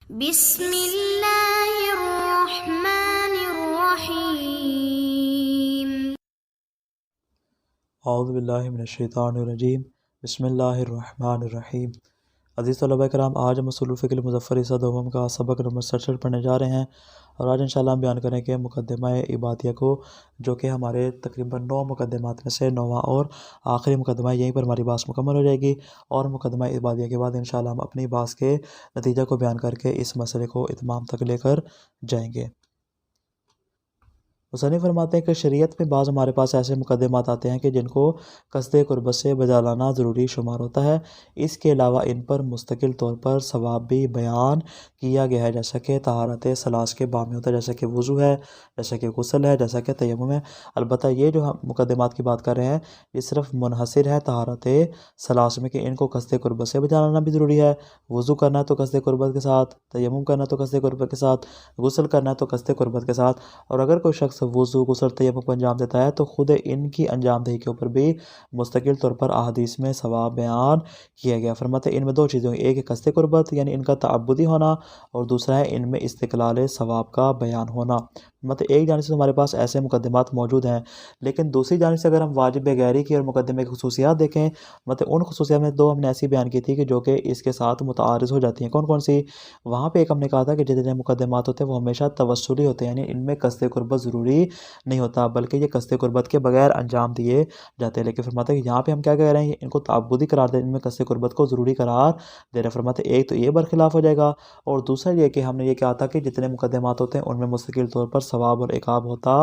بسم اللہ الرحمن الرحیم۔ اعوذ باللہ من الشیطان الرجیم، بسم اللہ الرحمن الرحیم۔ عزیز طلبہ کرام، آج ہم اصول الفقہ المظفر حصہ دوم کا سبق نمبر 67 پڑھنے جا رہے ہیں، اور آج انشاءاللہ ہم بیان کریں کہ مقدمہ عبادیہ کو، جو کہ ہمارے تقریباً 9 مقدمات میں سے 9واں اور آخری مقدمہ ہے۔ یہیں پر ہماری بات مکمل ہو جائے گی، اور مقدمہ عبادیہ کے بعد انشاءاللہ ہم اپنی بات کے نتیجہ کو بیان کر کے اس مسئلے کو اتمام تک لے کر جائیں گے۔ مصنف فرماتے ہیں کہ شریعت میں بعض ہمارے پاس ایسے مقدمات آتے ہیں کہ جن کو قصد قربت سے بجا لانا ضروری شمار ہوتا ہے۔ اس کے علاوہ ان پر مستقل طور پر ثواب بھی بیان کیا گیا ہے، جیسا کہ طہارت ثلاث کے باب میں ہوتا ہے، جیسا کہ وضو ہے، جیسا کہ غسل ہے، جیسا کہ تیمم ہے۔ البتہ یہ جو ہم مقدمات کی بات کر رہے ہیں، یہ صرف منحصر ہے طہارت ثلاث میں، کہ ان کو قصد قربت سے بجا لانا بھی ضروری ہے۔ وضو کرنا ہے تو قصد قربت کے ساتھ، تیمم کرنا ہے تو قصد قربت کے ساتھ، غسل کرنا ہے تو قصد قربت کے ساتھ، اور اگر کوئی شخص وضو، غسل، تیمم کو انجام دیتا ہے تو خود ان کی انجام دہی کے اوپر بھی مستقل طور پر احادیث میں ثواب بیان کیا گیا۔ فرماتے ہیں ان میں 2 چیزیں ہیں، ایک ہے قصد قربت یعنی ان کا تعبدی ہونا، اور دوسرا ہے ان میں استقلال ثواب کا بیان ہونا۔ مطلب ایک جانب سے ہمارے پاس ایسے مقدمات موجود ہیں، لیکن دوسری جانب سے اگر ہم واجب غیری کی اور مقدمے کی خصوصیات دیکھیں، مطلب ان خصوصیات میں 2 ہم نے ایسی بیان کی تھی کہ جو کہ اس کے ساتھ متعارض ہو جاتی ہیں۔ کون کون سی؟ وہاں پہ ایک ہم نے کہا تھا کہ جتنے مقدمات ہوتے ہیں وہ ہمیشہ توسلی ہوتے ہیں، یعنی ان میں قصد قربت ضروری نہیں ہوتا، بلکہ یہ قصد قربت کے بغیر انجام دیے جاتے ہیں۔ لیکن فرماتے ہیں کہ یہاں پہ ہم کیا کہہ رہے ہیں، ان کو تعبدی قرار دے، ان میں قصد قربت کو ضروری قرار دے رہے ہیں۔ فرماتے ہیں ایک تو یہ برخلاف ہو جائے گا، اور دوسرا یہ کہ ہم نے یہ کہا تھا کہ جتنے مقدمات ہوتے ہیں ان میں مستقل طور پر ثواب اور عقاب ہوتا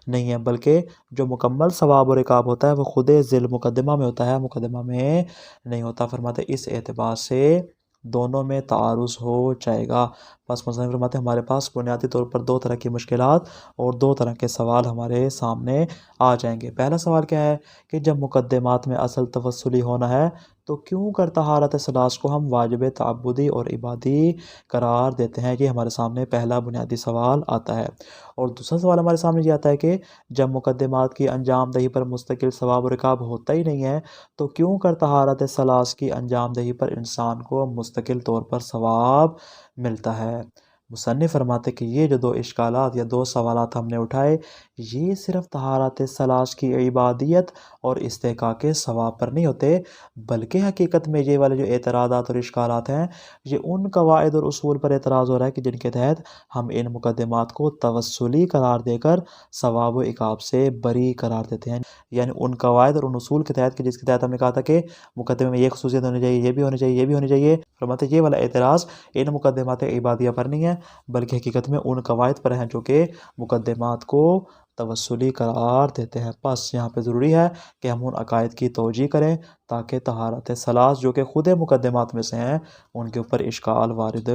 نہیں ہے، بلکہ جو مکمل ثواب اور عقاب ہوتا ہے وہ خود ذیل مقدمہ میں ہوتا ہے، مقدمہ میں نہیں ہوتا۔ فرماتے ہیں اس اعتبار سے دونوں میں تعارض ہو جائے گا۔ بس مصنف فرماتے ہیں ہمارے پاس بنیادی طور پر 2 طرح کی مشکلات اور 2 طرح کے سوال ہمارے سامنے آ جائیں گے۔ پہلا سوال کیا ہے کہ جب مقدمات میں اصل توسلی ہونا ہے تو کیوں کر طہارت ثلاث کو ہم واجب تعبدی اور عبادی قرار دیتے ہیں؟ یہ ہمارے سامنے پہلا بنیادی سوال آتا ہے۔ اور دوسرا سوال ہمارے سامنے یہ آتا ہے کہ جب مقدمات کی انجام دہی پر مستقل ثواب اور عقاب ہوتا ہی نہیں ہے تو کیوں کر طہارت ثلاث کی انجام دہی پر انسان کو مستقل طور پر ثواب ملتا ہے؟ مصنف فرماتے کہ یہ جو 2 اشکالات یا 2 سوالات ہم نے اٹھائے، یہ صرف طہارت ثلاث کی عبادیت اور استحقاق ثواب پر نہیں ہوتے، بلکہ حقیقت میں یہ والے جو اعتراضات اور اشکالات ہیں، یہ ان قواعد اور اصول پر اعتراض ہو رہا ہے کہ جن کے تحت ہم ان مقدمات کو توسلی قرار دے کر ثواب و عقاب سے بری قرار دیتے ہیں۔ یعنی ان قواعد اور ان اصول کے تحت کہ جس کے تحت ہم نے کہا تھا کہ مقدمے میں یہ خصوصیت ہونی چاہیے، یہ بھی ہونی چاہیے، یہ بھی ہونی چاہیے۔ فرماتے ہیں یہ والا اعتراض ان مقدمات عبادیہ پر نہیں ہے، بلکہ حقیقت میں ان قواعد پر ہیں جو کہ مقدمات کو توسلی قرار دیتے ہیں۔ بس یہاں پہ ضروری ہے کہ ہم ان عقائد کی توجیہ کریں تاکہ طہارت ثلاث جو کہ خود مقدمات میں سے ہیں ان کے اوپر اشکال وارد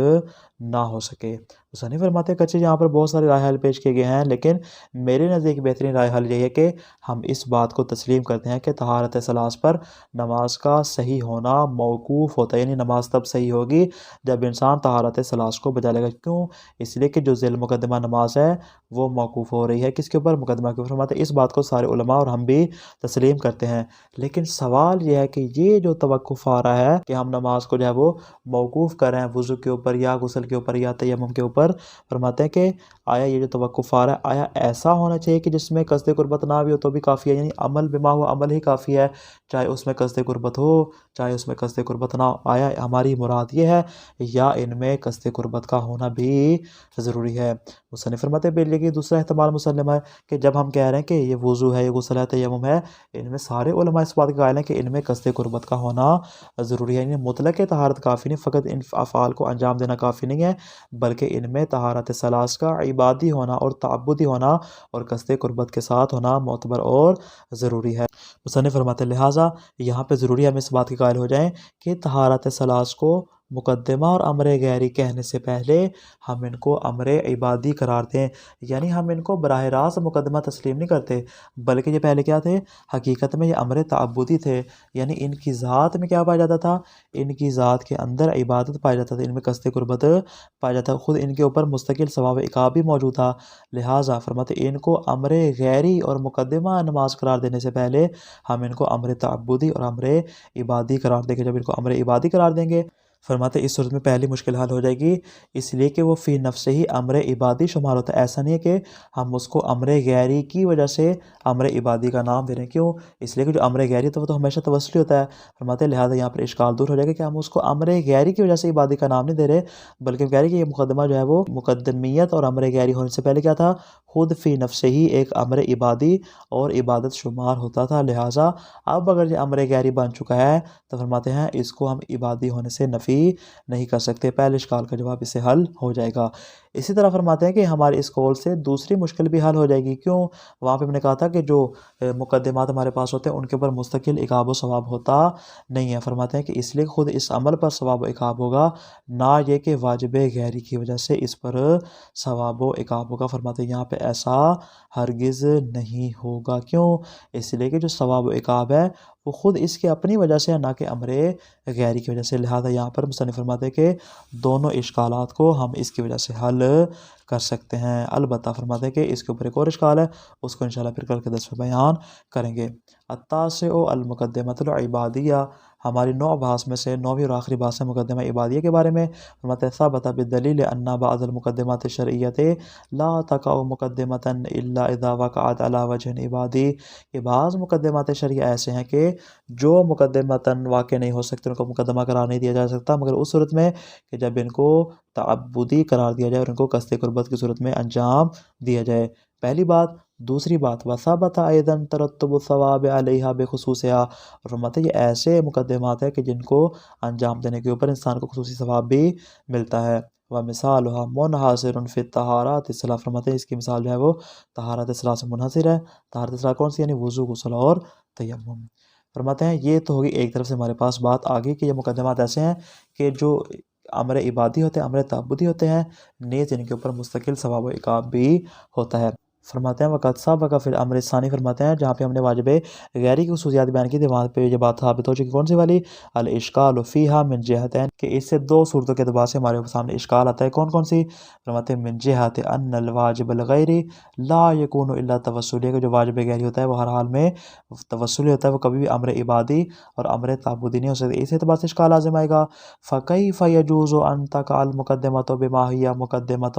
نہ ہو سکے۔ مصنف فرماتے ہیں کہ یہاں پر بہت سارے رائے حل پیش کیے گئے ہیں، لیکن میرے نزدیک بہترین رائے حل یہ ہے کہ ہم اس بات کو تسلیم کرتے ہیں کہ طہارت ثلاث پر نماز کا صحیح ہونا موقوف ہوتا ہے، یعنی نماز تب صحیح ہوگی جب انسان طہارت ثلاث کو بجا لے گا۔ کیوں؟ اس لیے کہ جو ذیل مقدمہ نماز ہے وہ موقوف ہو رہی ہے کس کے اوپر؟ مقدمہ کے اوپر۔ فرماتے ہیں اس بات کو سارے علماء اور ہم بھی تسلیم کرتے ہیں، لیکن سوال یہ ہے کہ یہ جو توقف آ رہا ہے کہ ہم نماز کو جو ہے وہ موقوف کر رہے ہیں وضو کے اوپر یا غسل کے اوپر یا تیمم کے اوپر، فرماتے ہیں کہ آیا یہ جو توقف آ رہا ہے، آیا ایسا ہونا چاہیے کہ جس میں قصد قربت نہ بھی ہو تو بھی کافی ہے، یعنی عمل بما ہو عمل ہی کافی ہے، چاہے اس میں قصد قربت ہو چاہے اس میں قصد قربت نہ ہو؟ آیا ہماری مراد یہ ہے یا ان میں قصد قربت کا ہونا بھی ضروری ہے؟ مصنف فرماتے ہیں بلکہ دوسرا احتمال مسلم ہے کہ جب ہم کہہ رہے ہیں کہ یہ وضو ہے، یہ غسل ہے، تیمم ہے، ان میں سارے علماء اس بات کے قائل ہیں کہ ان میں قصد قربت کا ہونا ضروری ہے، یعنی مطلق طہارت کافی نہیں، فقط ان افعال کو انجام دینا کافی نہیں ہے، بلکہ ان میں طہارت ثلاث کا عبادی ہونا اور تعبدی ہونا اور قصد قربت کے ساتھ ہونا معتبر اور ضروری ہے۔ مصنف فرماتے ہیں لہٰذا یہاں پہ ضروری ہے ہم اس بات کے قائل ہو جائیں کہ طہارت ثلاث کو مقدمہ اور امر غیری کہنے سے پہلے ہم ان کو امر عبادی قرار دیں، یعنی ہم ان کو براہ راست مقدمہ تسلیم نہیں کرتے، بلکہ یہ پہلے کیا تھے؟ حقیقت میں یہ امر تعبدی تھے، یعنی ان کی ذات میں کیا پایا جاتا تھا؟ ان کی ذات کے اندر عبادت پایا جاتا تھا، ان میں قصد قربت پایا جاتا تھا، خود ان کے اوپر مستقل ثواب عقاب بھی موجود تھا۔ لہٰذا فرماتے ان کو امر غیری اور مقدمہ نماز قرار دینے سے پہلے ہم ان کو امر تعبدی اور امر عبادی قرار دیں گے۔ جب ان کو امر عبادی قرار دیں گے فرماتے ہیں اس صورت میں پہلی مشکل حل ہو جائے گی، اس لیے کہ وہ فی نفس ہی امر عبادی شمار ہوتا ہے۔ ایسا نہیں ہے کہ ہم اس کو امر غیری کی وجہ سے امر عبادی کا نام دے رہے ہیں۔ کیوں؟ اس لیے کہ جو امر غیری تو وہ تو ہمیشہ توسلی ہوتا ہے۔ فرماتے ہیں لہٰذا یہاں پر اشکال دور ہو جائے گا کہ ہم اس کو امر غیری کی وجہ سے عبادی کا نام نہیں دے رہے، بلکہ کہہ رہے کہ یہ مقدمہ جو ہے وہ مقدمیت اور امر غیری ہونے سے پہلے کیا تھا؟ خود فی نفس ہی ایک امر عبادی اور عبادت شمار ہوتا تھا۔ لہٰذا اب اگر یہ امر غیری بن چکا ہے تو فرماتے ہیں اس کو ہم عبادی ہونے سے نفی نہیں کر سکتے۔ پہلے اشکال کا جواب اس سے حل ہو جائے گا۔ اسی طرح فرماتے ہیں کہ ہمارے اس قول سے دوسری مشکل بھی حل ہو جائے گی۔ کیوں؟ وہاں پہ ہم نے کہا تھا کہ جو مقدمات ہمارے پاس ہوتے ہیں ان کے اوپر مستقل عقاب و ثواب ہوتا نہیں ہے۔ فرماتے ہیں کہ اس لیے خود اس عمل پر ثواب و عقاب ہوگا، نہ یہ کہ واجب غیری کی وجہ سے اس پر ثواب و عقاب ہوگا۔ فرماتے ہیں یہاں پہ ایسا ہرگز نہیں ہوگا۔ کیوں؟ اس لیے کہ جو ثواب و عقاب ہے وہ خود اس کے اپنی وجہ سے ہے، نہ کہ امر غیری کی وجہ سے۔ لہٰذا یہاں پر مصنف فرماتے ہیں کہ دونوں اشکالات کو ہم اس کی وجہ سے حل کر سکتے ہیں۔ البتہ فرماتے ہیں کہ اس کے اوپر ایک اور اشکال ہے، اس کو انشاءاللہ پھر کل کے درس میں بیان کریں گے۔ التاسع المقدمۃ العبادیہ، ہماری 9 بحث میں سے 9ویں اور آخری بحث ہے مقدمہ عبادیہ کے بارے میں۔ فرماتے ہیں ثبت بالدلیل ان بعض المقدمات الشرعیۃ لا تقع مقدمۃ الا اذا وقعت علی وجہ عبادی، کہ بعض مقدمات شرعیہ ایسے ہیں کہ جو مقدمتاً واقع نہیں ہو سکتے، ان کو مقدمہ قرار نہیں دیا جا سکتا مگر اس صورت میں کہ جب ان کو تعبدی قرار دیا جائے اور ان کو قصد قربت کی صورت میں انجام دیا جائے۔ پہلی بات۔ دوسری بات وثبت ایضا ترتب الثواب علیہا بخصوصها، اور فرماتے ہیں یہ ایسے مقدمات ہیں کہ جن کو انجام دینے کے اوپر انسان کو خصوصی ثواب بھی ملتا ہے۔ ومثالها منحصر فی الطہارات الثلاث، فرماتے ہیں اس کی مثال جو ہے وہ طہارت الثلاث سے منحصر ہے۔ طہارت الثلاث کون سی؟ یعنی وضو، غسل اور تیمم۔ فرماتے ہیں یہ تو ہوگی ایک طرف سے ہمارے پاس بات آگے کہ یہ مقدمات ایسے ہیں کہ جو امر عبادی ہوتے ہیں، امر تعبدی ہوتے ہیں، نیز ان کے اوپر مستقل ثواب و عقاب بھی ہوتا ہے۔ فرماتے ہیں وقت سابق فی الامر الثانی، فرماتے ہیں جہاں پہ ہم نے واجب غیری کی خصوصیات بیان کی تھی وہاں پہ یہ بات ثابت ہو چکی۔ کون سی والی؟ الاشکال فیہا من جہتین، کہ اس سے 2 صورتوں کے اعتبار سے ہمارے سامنے اشکال آتا ہے۔ کون کون سی؟ فرماتے ہیں من جہت ان الواجب الغیری لا یکون الا توسلی، کہ جو واجب غیری ہوتا ہے وہ ہر حال میں توسلی ہوتا ہے، وہ کبھی بھی امر عبادی اور امر تعبدی نہیں ہو سکتے۔ اس اعتبار سے اشکال لازم آئے گا۔ فکیف یجوز ان تقع المقدمۃ بما ہی مقدمۃ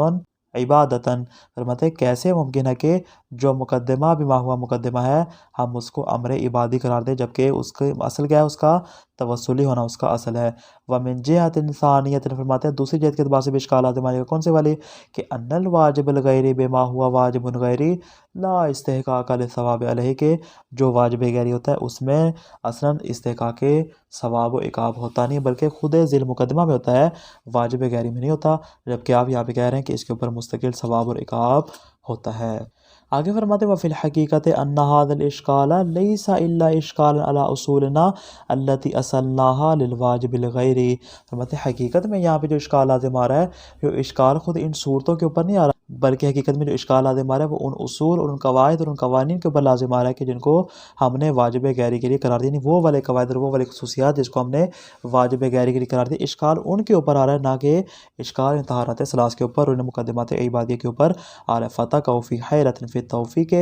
عبادتاً، فرماتے ہیں کیسے ممکن ہے کہ جو مقدمہ بما ہوا مقدمہ ہے ہم اس کو امر عبادی قرار دیں، جبکہ اس کا اصل کیا ہے؟ اس کا توسلی ہونا اس کا اصل ہے۔ ومن جہت ثانیۃ، فرماتے ہیں دوسری جہت کے اعتبار سے بھی اشکال لازم آئے گا۔ کون سے والی؟ کہ ان الواجب الغیری بما ہوا واجب غیری لا استحقاق للثواب علیہ، کہ جو واجب غیری ہوتا ہے اس میں اصلاً استحقاق ثواب و عقاب ہوتا نہیں، بلکہ خود ذیل مقدمہ میں ہوتا ہے، واجب غیری میں نہیں ہوتا، جبکہ آپ یہاں پہ کہہ رہے ہیں کہ اس کے اوپر مستقل ثواب اور عقاب ہوتا ہے۔ آگے فرماتے ہیں وفی الحقیقت ان ھذا الاشکال لیس الا اشکال علی اصولنا التی اصلناها للواجب الغیری، فرماتے ہیں حقیقت میں یہاں پہ جو اشکال لازم آ رہا ہے، جو اشکال خود ان صورتوں کے اوپر نہیں آ رہا، بلکہ حقیقت میں جو اشکال لازم آ رہا ہے وہ ان اصول اور ان قواعد اور ان قوانین کے اوپر لازم آ رہا ہے کہ جن کو ہم نے واجب غیری کے لیے قرار دیا، وہ والے قواعد اور وہ والے خصوصیات جس کو ہم نے واجب غیری کے لیے قرار دیا، اشکال ان کے اوپر آ رہا ہے، نہ کہ اشکال طہارت ثلاث کے اوپر اور ان مقدمات عبادیہ کے اوپر آ رہا ہے۔ فتقع فی حیرۃ فی التوفیق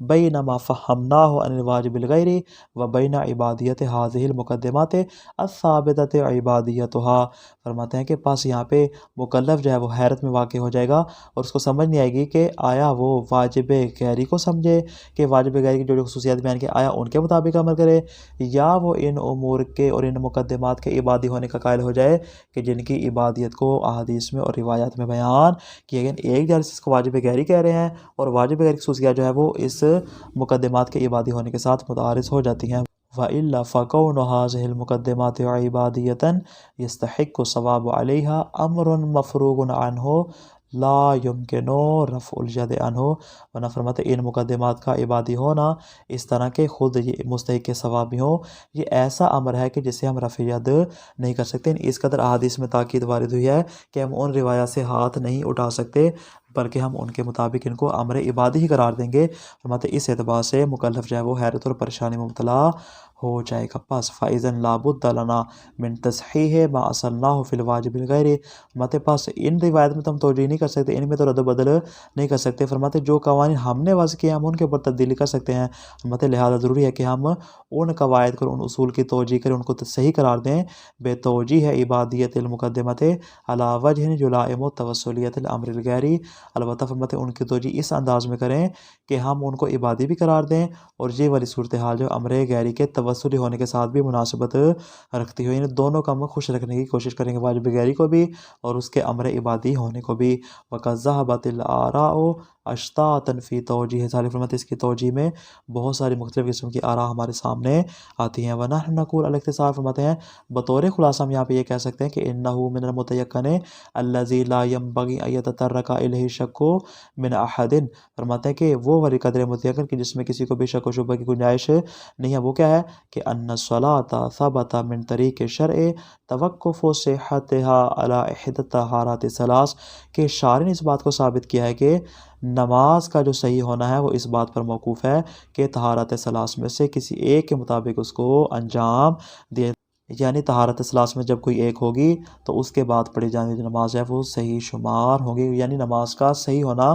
بین ما فہمناہ عن الواجب الغیری و بین عبادیت ہذہ المقدمات الثابتۃ عبادیتھا، فرماتے ہیں کہ پس یہاں پہ مکلف جو ہے وہ حیرت میں واقع ہو جائے گا اور اس کو سمجھ نہیں آئے گی کہ آیا وہ واجب غیری کو سمجھے کہ واجب غیری کی جو خصوصیات بیان کی آیا ان کے مطابق عمل کرے، یا وہ ان امور کے اور ان مقدمات کے عبادی ہونے کا قائل ہو جائے کہ جن کی عبادیت کو احادیث میں اور روایات میں بیان کیا گیا۔ ایک جانب اس کو واجب غیری کہہ رہے ہیں اور واجب غیری کی خصوصیات جو ہے وہ اس مقدمات کے عبادی ہونے کے ساتھ متعارض ہو جاتی ہیں۔ وَإِلَّا فَكَوْنُ هَذِهِ الْمُقَدِّمَاتِ عِبَادِيَّةً يَسْتَحِقُّ الثَّوَابَ عَلَيْهَا أَمْرٌ مَفْرُوغٌ عَنْهُ لا يمکن رفع الید عنہ، ورنہ فرماتے ان مقدمات کا عبادی ہونا اس طرح کے خود یہ مستحق ثواب بھی ہوں، یہ ایسا امر ہے کہ جسے ہم رفع ید نہیں کر سکتے۔ اس قدر احادیث میں تاکید وارد ہوئی ہے کہ ہم ان روایات سے ہاتھ نہیں اٹھا سکتے بلکہ ہم ان کے مطابق ان کو امر عبادی ہی قرار دیں گے۔ فرماتے اس اعتبار سے مکلف جو ہے وہ حیرت اور پریشانی میں مبتلا ہو جائے گا۔ پس فَإِذًا لَا بُدَّ لَنَا مِن تَصْحِيحِ مَا أَصَلْنَاهُ فِي الْوَاجِبِ الْغَيْرِ۔ فرماتے پس ان روایت میں تو ہم توجیہ نہیں کر سکتے، ان میں تو رد و بدل نہیں کر سکتے۔ فرماتے جو قوانین ہم نے وضع کیے ہم ان کے اوپر تبدیلی کر سکتے ہیں۔ فرماتے لہذا ضروری ہے کہ ہم ان قواعد کو، ان اصول کی توجیہ کریں، ان کو صحیح قرار دیں بے توجیہ عبادیت المقدمت علی وجہ یلائم توسلیت الامر الغیری۔ البتہ فرماتے ان کی توجیہ اس انداز میں کریں کہ ہم ان کو عبادی بھی قرار دیں اور یہ والی صورتحال جو امر غیری کے توسلی ہونے کے ساتھ بھی مناسبت رکھتی ہو، یعنی دونوں کا ہم خوش رکھنے کی کوشش کریں گے، واجب غیری کو بھی اور اس کے امر عبادی ہونے کو بھی۔ وَقَدْ ذَهَبَتِ الْآرَاءُ اشتاطًا فی توجیہ ذلک۔ فرماتے اس کی توجیہ میں بہت ساری مختلف قسم کی آراء ہمارے سامنے آتی ہیں۔ وَنَحْنُ نَقُولُ الاختصار، فرماتے ہیں بطور خلاصہ ہم یہاں پہ یہ کہہ سکتے ہیں کہ إِنَّهُ مِنَ الْمُتَيَقَّنِ الَّذِي لَا يَنبَغِي أَن يَتَطَرَّقَ إِلَيْهِ الشَّكُّ مِنْ أَحَدٍ۔ فرماتے ہیں کہ وہ والی قدر متیقن کہ جس میں کسی کو بھی شک و شبہ کی گنجائش نہیں ہے، وہ کیا ہے کہ أَنَّ الصَّلَاةَ ثَبَتَ مِنْ طَرِيقِ الشَّرْعِ تَوَقُّفُ صِحَّتِهَا عَلَى إِحْدَى الطَّهَارَاتِ الثَّلَاث، کہ شارع نے اس بات کو ثابت کیا ہے کہ نماز کا جو صحیح ہونا ہے وہ اس بات پر موقوف ہے کہ طہارت ثلاث میں سے کسی ایک کے مطابق اس کو انجام دیا، یعنی طہارت ثلاث میں جب کوئی ایک ہوگی تو اس کے بعد پڑھی جانے والی نماز ہے وہ صحیح شمار ہوگی، یعنی نماز کا صحیح ہونا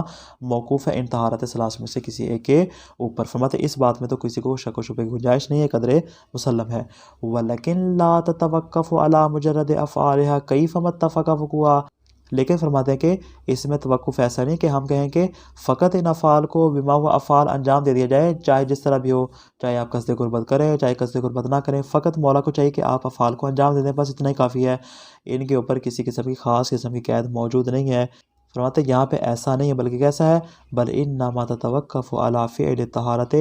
موقوف ہے ان طہارت ثلاث میں سے کسی ایک کے اوپر۔ فرماتے اس بات میں تو کسی کو شک و شبہ کی گنجائش نہیں ہے، قدر مسلم ہے۔ وَلَكِنْ لَا تَتَوَقَّفُ عَلَى مُجَرَّدِ أَفْعَالِهَا كَيْفَ مَا اتَّفَقَ وُقُوعُهَا۔ لیکن فرماتے ہیں کہ اس میں توقف ایسا نہیں کہ ہم کہیں کہ فقط ان افعال کو بما ہوا افعال انجام دے دیا جائے، چاہے جس طرح بھی ہو، چاہے آپ قصد قربت کریں چاہے قصد قربت نہ کریں، فقط مولا کو چاہیے کہ آپ افعال کو انجام دے دیں، بس اتنا ہی کافی ہے، ان کے اوپر کسی قسم کی خاص قسم کی قید موجود نہیں ہے۔ فرماتے یہاں پہ ایسا نہیں ہے بلکہ کیسا ہے، بل انما تتوقف علی فعل طہارت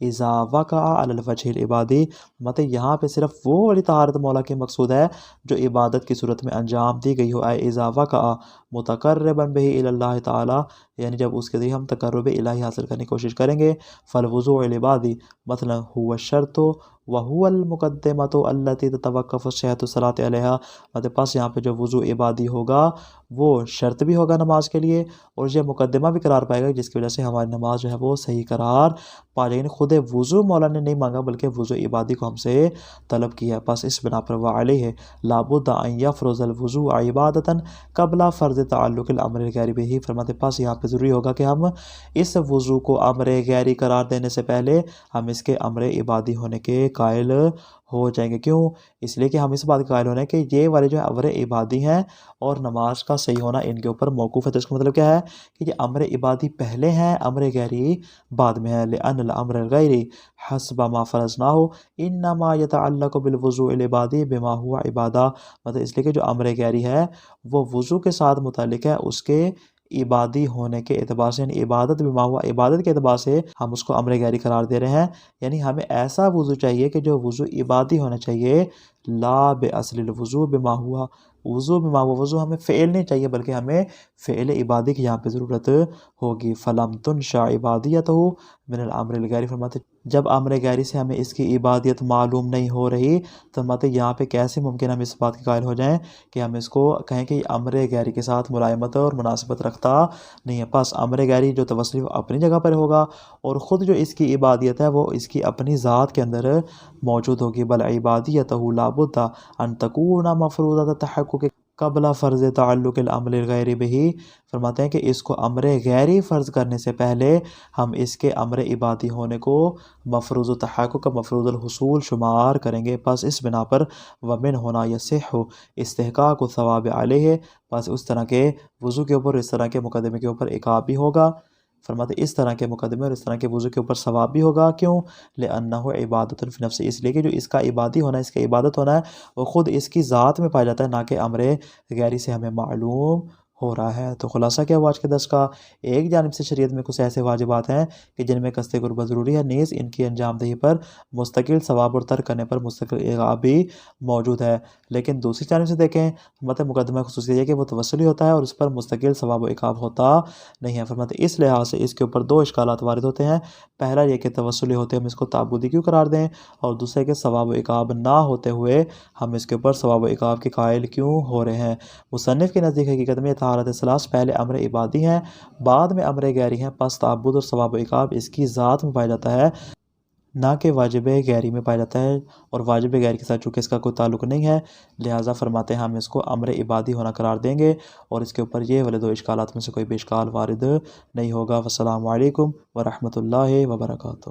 اذا وقع علی الوجہ العبادی۔ فرماتے یہاں پہ صرف وہ والی طہارت مولا کی مقصود ہے جو عبادت کی صورت میں انجام دی گئی ہو، اے اذا وقع متقربا بہ الی اللہ تعالی، یعنی جب اس کے ذریعے ہم تقرب الہی حاصل کرنے کی کوشش کریں گے۔ فالوضوء العبادی مثلا هو الشرط وهو المقدمۃ التي تتوقف صحۃ الصلاۃ علیہا۔ مطلب پاس یہاں پہ جو وضو عبادی ہوگا وہ شرط بھی ہوگا نماز کے لیے اور یہ مقدمہ بھی قرار پائے گا، جس کی وجہ سے ہماری نماز جو ہے وہ صحیح قرار پا جائے گی۔ خود وضو مولا نے نہیں مانگا بلکہ وضو عبادی کو ہم سے طلب کیا ہے، پس اس بنا پر وعلیہ لا بد ان یفرض الوضوء عبادۃ قبل فرض تعلق الامر الغیری بہ۔ فرماتے پاس یہاں پہ ضروری ہوگا کہ ہم اس وضو کو امر غیری قرار دینے سے پہلے ہم اس کے امر عبادی ہونے کے قائل ہو جائیں گے۔ کیوں؟ اس لیے کہ ہم اس بات کے قائل ہونے ہیں کہ یہ والے جو امر عبادی ہیں اور نماز کا صحیح ہونا ان کے اوپر موقوف ہے۔ تو اس کا مطلب کیا ہے کہ یہ امر عبادی پہلے ہیں، امر غیری بعد میں ہے۔ لأن الامر الغیری حسب ما فرضناہ انما یتعلق بالوضوء العبادی بما ہوا عبادہ۔ مطلب اس لیے کہ جو امر غیری ہے وہ وضو کے ساتھ متعلق ہے، اس کے عبادی ہونے کے اعتبار سے، یعنی عبادت بما ہوا عبادت کے اعتبار سے ہم اس کو امر غیری قرار دے رہے ہیں، یعنی ہمیں ایسا وضو چاہیے کہ جو وضو عبادی ہونا چاہیے، لا باصل الوضو بما ہوا وضو بما ہوا، وضو ہمیں فعل نہیں چاہیے بلکہ ہمیں فعل عبادی کی یہاں پہ ضرورت ہوگی۔ فلم تنشا عبادیتہ من الامر الغیری۔ فرماتے جب امر غیری سے ہمیں اس کی عبادیت معلوم نہیں ہو رہی تو فرماتے یہاں پہ کیسے ممکن ہم اس بات کے قائل ہو جائیں کہ ہم اس کو کہیں کہ یہ امر غیری کے ساتھ ملائمت اور مناسبت رکھتا نہیں ہے۔ پس امر غیری جو توسلی اپنی جگہ پر ہوگا اور خود جو اس کی عبادیت ہے وہ اس کی اپنی ذات کے اندر موجود ہوگی۔ بل عبادیتہ لا بد ان تکون مفروضۃ التحقق قبل فرض تعلق الامر الغیری بہ۔ فرماتے ہیں کہ اس کو امر غیری فرض کرنے سے پہلے ہم اس کے امر عبادی ہونے کو مفروض التحقق مفروض الحصول شمار کریں گے۔ پس اس بنا پر ومن ہونا یصح استحقاق الثواب علیہ، پس اس طرح کے وضو کے اوپر اس طرح کے مقدمے کے اوپر عقاب بھی ہوگا۔ فرماتے اس طرح کے مقدمے اور اس طرح کے وضو کے اوپر ثواب بھی ہوگا۔ کیوں؟ لأنہ عبادۃ فی نفس، اس لیے کہ جو اس کا عبادی ہونا ہے، اس کا عبادت ہونا ہے وہ خود اس کی ذات میں پایا جاتا ہے، نہ کہ امر غیری سے ہمیں معلوم ہو رہا ہے۔ تو خلاصہ کیا ہوا آج کے درس کا؟ ایک جانب سے شریعت میں کچھ ایسے واجبات ہیں کہ جن میں قصد قربت ضروری ہے، نیز ان کی انجام دہی پر مستقل ثواب اور ترک کرنے پر مستقل عقاب بھی موجود ہے۔ لیکن دوسری جانب سے دیکھیں، فرماتے مقدمہ خصوصیت یہ کہ وہ توسلی ہوتا ہے اور اس پر مستقل ثواب و عقاب ہوتا نہیں ہے۔ فرماتے اس لحاظ سے اس کے اوپر دو اشکالات وارد ہوتے ہیں۔ پہلا یہ کہ توسلی ہوتے ہم اس کو تعبدی کیوں قرار دیں، اور دوسرے کہ ثواب و عقاب نہ ہوتے ہوئے ہم اس کے اوپر ثواب و عقاب کے قائل کیوں ہو رہے ہیں۔ مصنف کے نزدیک حقیقت میں حالت ثلاث پہلے امر عبادی ہیں بعد میں امر غیری ہیں، پس تعبد اور ثواب و عقاب اس کی ذات میں پایا جاتا ہے نہ کہ واجب غیری میں پایا جاتا ہے، اور واجب غیری کے ساتھ چونکہ اس کا کوئی تعلق نہیں ہے لہٰذا فرماتے ہیں ہم اس کو امر عبادی ہونا قرار دیں گے، اور اس کے اوپر یہ والے دو اشکالات میں سے کوئی بھی اشکال وارد نہیں ہوگا۔ والسلام علیکم ورحمۃ اللہ وبرکاتہ۔